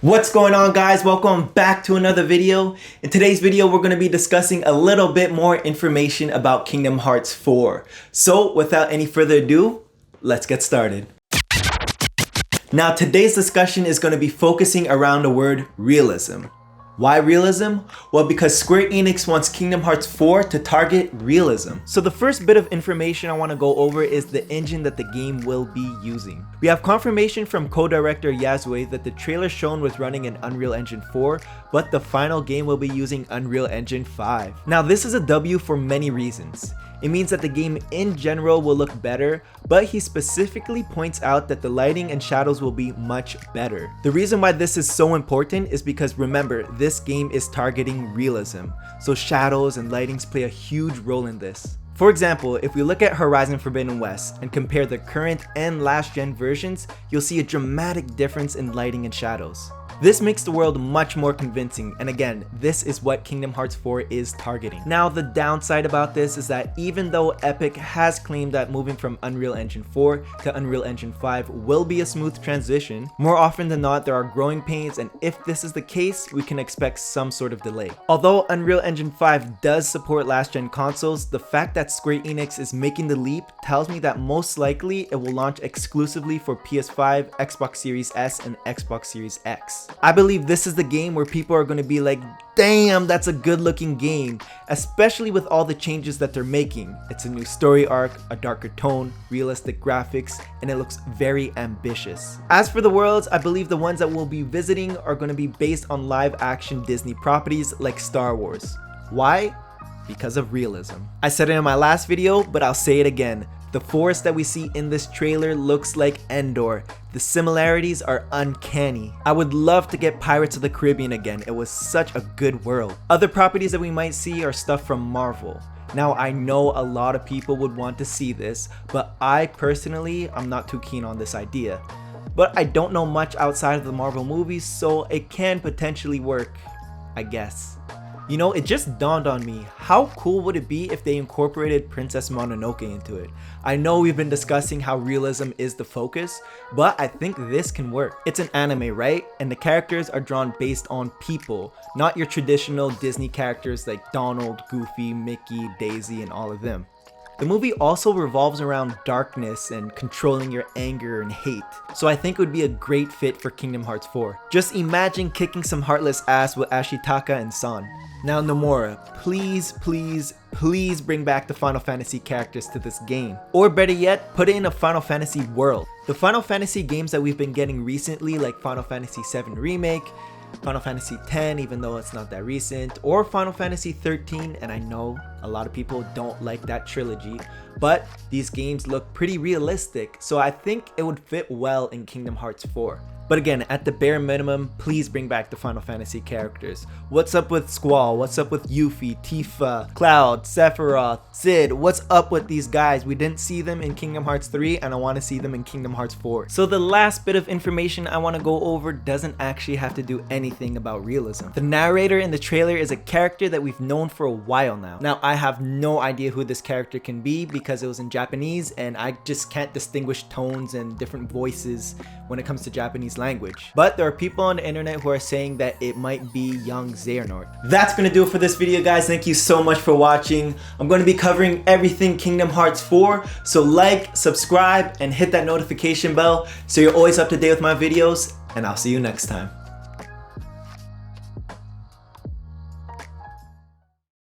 What's going on, guys? Welcome back to another video. In today's video, we're going to be discussing a little bit more information about Kingdom Hearts 4. So without any further ado, let's get started. Now, today's discussion is going to be focusing around the word realism. Why realism? Well, because Square Enix wants Kingdom Hearts 4 to target realism. So the first bit of information I want to go over is the engine that the game will be using. We have confirmation from co-director Yasue that the trailer shown was running in Unreal Engine 4, but the final game will be using Unreal Engine 5. Now, this is a W for many reasons. It means that the game in general will look better, but he specifically points out that the lighting and shadows will be much better. The reason why this is so important is because remember, this game is targeting realism, so shadows and lightings play a huge role in this. For example, if we look at Horizon Forbidden West and compare the current and last gen versions, you'll see a dramatic difference in lighting and shadows. This makes the world much more convincing, and again, this is what Kingdom Hearts 4 is targeting. Now, the downside about this is that even though Epic has claimed that moving from Unreal Engine 4 to Unreal Engine 5 will be a smooth transition, more often than not there are growing pains, and if this is the case, we can expect some sort of delay. Although Unreal Engine 5 does support last gen consoles, the fact that Square Enix is making the leap tells me that most likely it will launch exclusively for PS5, Xbox Series S, and Xbox Series X. I believe this is the game where people are going to be like, damn, that's a good looking game, especially with all the changes that they're making. It's a new story arc, a darker tone, realistic graphics, and it looks very ambitious. As for the worlds, I believe the ones that we'll be visiting are going to be based on live action Disney properties like Star Wars. Why? Because of realism. I said it in my last video, but I'll say it again. The forest that we see in this trailer looks like Endor. The similarities are uncanny. I would love to get Pirates of the Caribbean again. It was such a good world. Other properties that we might see are stuff from Marvel. Now, I know a lot of people would want to see this, but I personally, I'm not too keen on this idea. But I don't know much outside of the Marvel movies, so it can potentially work, I guess. You know, it just dawned on me, how cool would it be if they incorporated Princess Mononoke into it? I know we've been discussing how realism is the focus, but I think this can work. It's an anime, right? And the characters are drawn based on people, not your traditional Disney characters like Donald, Goofy, Mickey, Daisy, and all of them. The movie also revolves around darkness and controlling your anger and hate, so I think it would be a great fit for Kingdom Hearts 4. Just imagine kicking some heartless ass with Ashitaka and San. Now Nomura, please bring back the Final Fantasy characters to this game. Or better yet, put it in a Final Fantasy world. The Final Fantasy games that we've been getting recently, like Final Fantasy VII Remake, Final Fantasy X, even though it's not that recent, or Final Fantasy 13, and I know a lot of people don't like that trilogy, but these games look pretty realistic, so I think it would fit well in Kingdom Hearts 4. But again, at the bare minimum, please bring back the Final Fantasy characters. What's up with Squall? What's up with Yuffie, Tifa, Cloud, Sephiroth, Cid? What's up with these guys? We didn't see them in Kingdom Hearts 3 and I want to see them in Kingdom Hearts 4. So the last bit of information I want to go over doesn't actually have to do anything about realism. The narrator in the trailer is a character that we've known for a while now. Now, I have no idea who this character can be because it was in Japanese and I just can't distinguish tones and different voices when it comes to Japanese language. But there are people on the internet who are saying that it might be young Xehanort. That's gonna do it for this video, guys. Thank you so much for watching. I'm gonna be covering everything Kingdom Hearts 4, so like, subscribe, and hit that notification bell so you're always up to date with my videos, and I'll see you next time.